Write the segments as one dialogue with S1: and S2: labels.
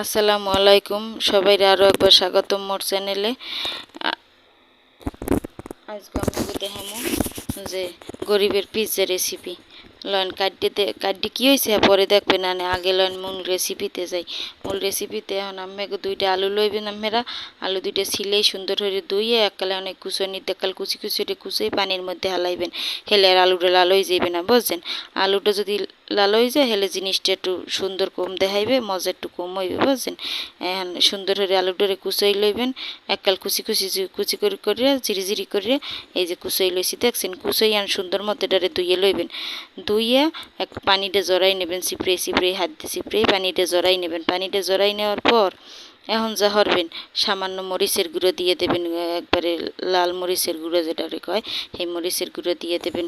S1: আসসালামু আলাইকুম সবাই আরও একবার স্বাগতম মোর চ্যানেলে। আজকে আমি দেখামো যে গরিবের পিৎজা রেসিপি। লন কাটতে কি হয়েছে পরে দেখবেন না, আগে লন মূল রেসিপিতে যাই। মূল রেসিপিতে এখন আমি দুইটা আলু লইবেন। আমরা আলু দুইটা ছিলেই সুন্দর করে ধুইয়ে এককালে অনেক কুচনি দেখাল কুচি কুচিয়ে পানির মধ্যে হালাইবেন। হেলে আর আলুটা লাল হয়ে যাবে না, বুঝছেন? আলুটা যদি লাল হয়ে যায় হেলে জিনিসটা একটু সুন্দর কম দেখাইবে, মজা একটু কম হইবে, বুঝছেন? এখন সুন্দর করে আলুটারে কুচাই লইবেন। এককাল কুচি করে জিরি করে এই যে কুচাই লইছি দেখছেন। কুচাই আন সুন্দর মতো এটারে ধুইয়ে লইবেন। ধুইয়া এক পানিটা জড়াই নেবেন, সিপ্রে হাত দিয়ে সিপ্রে পানিটা জড়াই নেবেন। পানিটা জড়াই নেওয়ার পর এখন যা হরবেন সামান্য মরিচের গুঁড়ো দিয়ে দেবেন, একবারে লাল মরিচের গুঁড়ো যেটারে কয় সেই মরিচের গুঁড়ো দিয়ে দেবেন।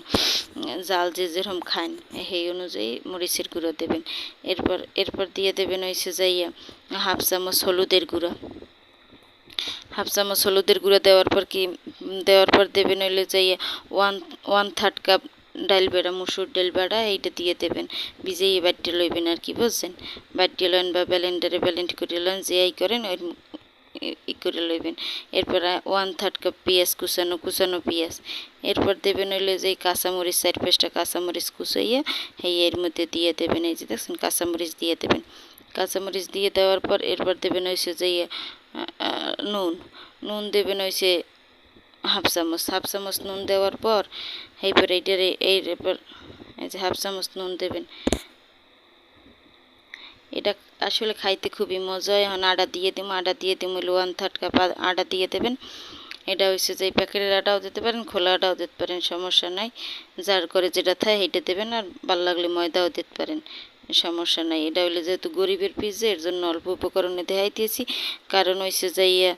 S1: জাল যে যেরকম খান সেই অনুযায়ী মরিচের গুঁড়ো দেবেন। এরপর দিয়ে দেবেন হয়েছে যাইয়া হাফ চামচ হলুদের গুঁড়ো। হাফ চামচ হলুদের গুঁড়ো দেওয়ার পর দেবেন হইলে যাইয়া ওয়ান থার্ড কাপ ডাল বেড়া, মুসুর ডাল বেড়া এইটা দিয়ে দেবেন। ভিজিয়ে বাটিয়ে লইবেন আর কি, বুঝছেন? বাটিয়ে লইন বা ব্যালেন্ডারে ব্যালেন্ড করে লইন, যে এই করেন ওই করে লইবেন। এরপর ওয়ান থার্ড কাপ পেঁয়াজ কুচানো পেঁয়াজ। এরপর দেবেন হইলে যে কাঁচামরিচ, 4-5টা কাঁচামরিচ কুচাইয়া এর মধ্যে দিয়ে দেবেন। এই যে দেখছেন কাঁচামরিচ দিয়ে দেবেন। কাঁচামরিচ দিয়ে দেওয়ার পর এরপর দেবেন হয়েছে যে নুন দেবেন হয়েছে হাফ চামচ নুন দেওয়ার পর এইবার এরপর এই যে হাফ চামচ নুন দেবেন। এটা আসলে খাইতে খুবই মজা হয়। এখন আটা দিয়ে দিম হইলে 1/3 কাপ আটা দিয়ে দেবেন। এটা হচ্ছে যে প্যাকেটের আটাও দিতে পারেন, খোলা আটাও দিতে পারেন, সমস্যা নাই। যার করে যেটা থাকে সেইটা দেবেন, আর ভালো লাগলে ময়দাও দিতে পারেন, সমস্যা নাই। এটা হইলে যেহেতু গরিবের পিৎজা এর জন্য অল্প উপকরণে দেখাইতেছি। কারণ হচ্ছে যাইয়া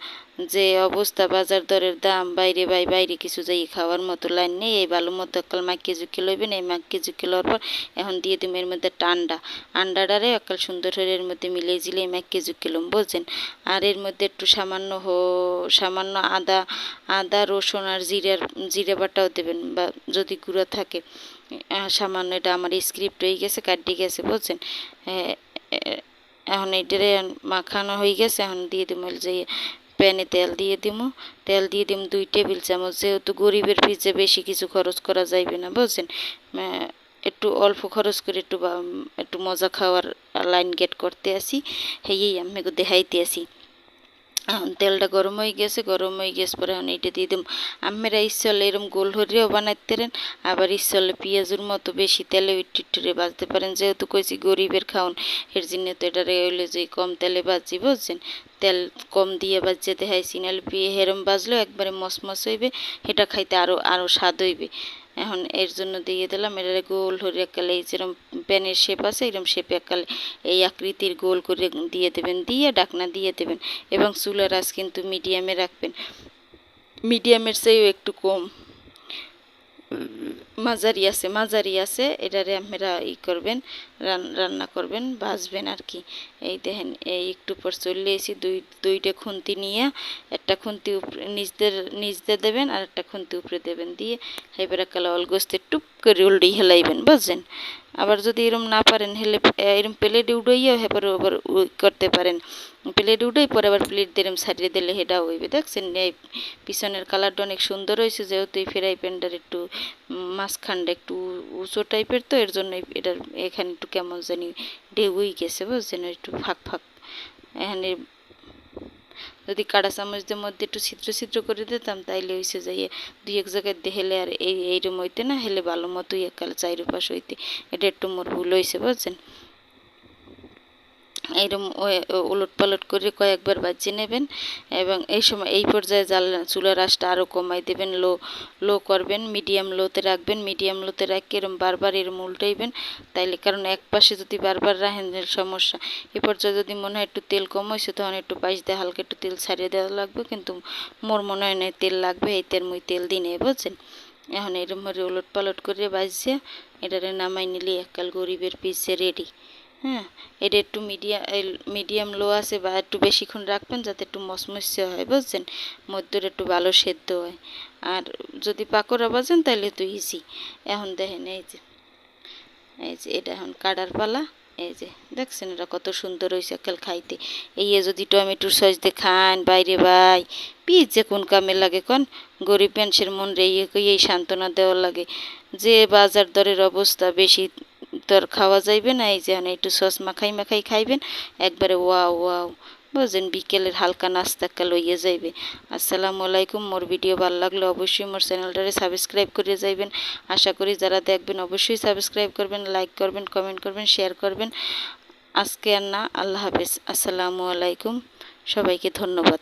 S1: যে অবস্থা বাজার দরের দাম, বাইরে কিছু যাই খাওয়ার মতো লাইন নেই। এই ভালো মতো একাল মাখিয়ে ঝুঁকি লইবেন। এই মাখিয়ে ঝুঁকি লওয়ার পর এখন দিয়ে দিম এর মধ্যে আন্ডাটারে একাল সুন্দর হয়ে এর মধ্যে মিলিয়ে ঝিলিয়ে মাখিয়ে ঝুঁকি লম, বুঝছেন? আর এর মধ্যে একটু সামান্য আদা রসুন আর জিরে বাটাও দেবেন, বা যদি গুঁড়া থাকে সামান্য। এটা আমার স্ক্রিপ্ট হয়ে গেছে, কাটি গেছে, বুঝছেন? এখন এইটারে মাখানো হয়ে গেছে। এখন দিয়ে দিব যে প্যানে তেল দিয়ে দিম 2 টেবিল চামচ। যেহেতু গরিবের পিৎজা বেশি কিছু খরচ করা যাইবে না, বুঝছেন? একটু অল্প খরচ করে একটু মজা খাওয়ার লাইন গেট করতে আসি, হেই আমি দেখাইতে আসি। এখন তেলটা গরম হয়ে গেছে পরে এখন এইটা দিয়ে দিম। আমরা ইচ্ছলে এরকম গোল হরিয়াও বানাইতে পারেন, আবার ইচ্ছলে পেঁয়াজের মতো বেশি তেলে একটু বাজতে পারেন। যেহেতু কইছি গরিবের খাওন এর জন্য তো এটারে হইলে যে কম তেলে বাজি, বুঝছেন? তেল কম দিয়ে বাজিয়ে দেখাইছি, নাহলে হেরম বাজলেও একবারে মসমস হইবে, এটা খাইতে আরও স্বাদ হইবে। এখন এর জন্য দিয়ে দিলাম এটারে গোল হয়ে একালে এই যেরকম প্যানের শেপ আছে এরকম শেপে একালে এই আকৃতির গোল করে দিয়ে দেবেন, দিয়ে ডাকনা দিয়ে দেবেন। এবং চুলার আঁচ কিন্তু মিডিয়ামে রাখবেন, মিডিয়ামের চেয়েও একটু কম, মাঝারি আছে এটারে আপনারা করবেন, রান্না করবেন, ভাজবেন আর কি। এই দেখেন এই একটু পর চলে এসে দুইটা খুন্তি নিয়ে একটা খুন্তি নিচ দিয়ে দেবেন আর একটা খুন্তি উপরে দেবেন, দিয়ে এবার কালা অলগোস্তে টুপ করে উল্টে হেলাইবেন, বুঝছেন? আবার যদি এরম না পারেন হেলে এরম প্লেটে উঠাইয়া আবার করতে পারেন। প্লেট উঠাই পরে আবার প্লেট দিয়ে ছাড়িয়ে দিলে হেটাও হইবে। দেখছেন এই পিছনের কালারটা অনেক সুন্দর হয়েছে। যেহেতু এই ফ্রাই প্যানটার একটু মাঝখানটা একটু উঁচু টাইপের, তো এর জন্য এটার এখানে একটু কেমন জানি ঢেউই গেছে, বুঝছেন? একটু ফাঁক এখানে যদি কাঁটা চামচদের মধ্যে একটু ছিদ্র করে দিতাম তাইলে হয়েছে যাইয়ে 2-1 জায়গায় হেলে আর এইরকম হইতে না, হেলে ভালো মতোই একাল চারিপাশ হইতে। এটা একটু মোর ভুল হয়েছে, বুঝছেন? এইরকম উলট পালট করে কয়েকবার বাজিয়ে নেবেন। এবং এই সময় এই পর্যায়ে চুলার আঁচটা আরও কমাই দেবেন, লো করবেন, মিডিয়াম লোতে রাখবেন। মিডিয়াম লোতে রাখি এরম বারবার এরম উল্টাইবেন, তাইলে কারণ এক পাশে যদি বারবার রাখেন সমস্যা। এই পর্যায়ে যদি মনে হয় একটু তেল কম হয়েছে তখন একটু পাশ দিয়ে হালকা একটু তেল ছাড়িয়ে দেওয়া লাগবে, কিন্তু মোর মনে হয় না তেল লাগবে, এই তেল দিই নেই, বুঝছেন? এখন এরম উলট পালট করে বাজিয়ে এটারে নামাই নিলে এককাল গরিবের পিৎজা রেডি। হ্যাঁ, এটা একটু মিডিয়াম লো আছে বা একটু বেশিক্ষণ রাখবেন যাতে একটু মসমসে হয়, বুঝছেন? মধ্যে একটু ভালো সেদ্ধ হয়। আর যদি পাকোড়া ভাজেন তাহলে তো ইজি। এখন দেখেন এই যে এটা এখন কাটার পালা। এই যে দেখছেন এটা কত সুন্দর হয়েছে একাল খাইতে। এই যদি টমেটোর সস দিয়ে খান বাইরে ভাই, পিজ্জা কোন কামে লাগে কন? গরিব মানুষের মন রে এই সান্ত্বনা দেওয়া লাগে যে বাজার দরের অবস্থা, বেশি দর খাওয়া যাইবে না। এই যে একটু সস মাখাই মাখাই খাইবেন, একবারে ওয়াও ওয়াও, বুঝলেন? বিকেলের হালকা নাস্তা একটা লইয়ে যাইবে। আসসালামু আলাইকুম। মোর ভিডিও ভালো লাগলে অবশ্যই মোর চ্যানেলটারে সাবস্ক্রাইব করে যাইবেন। আশা করি যারা দেখবেন অবশ্যই সাবস্ক্রাইব করবেন, লাইক করবেন, কমেন্ট করবেন, শেয়ার করবেন। আজকে আর না, আল্লাহ হাফেজ, আসসালামু আলাইকুম, সবাইকে ধন্যবাদ।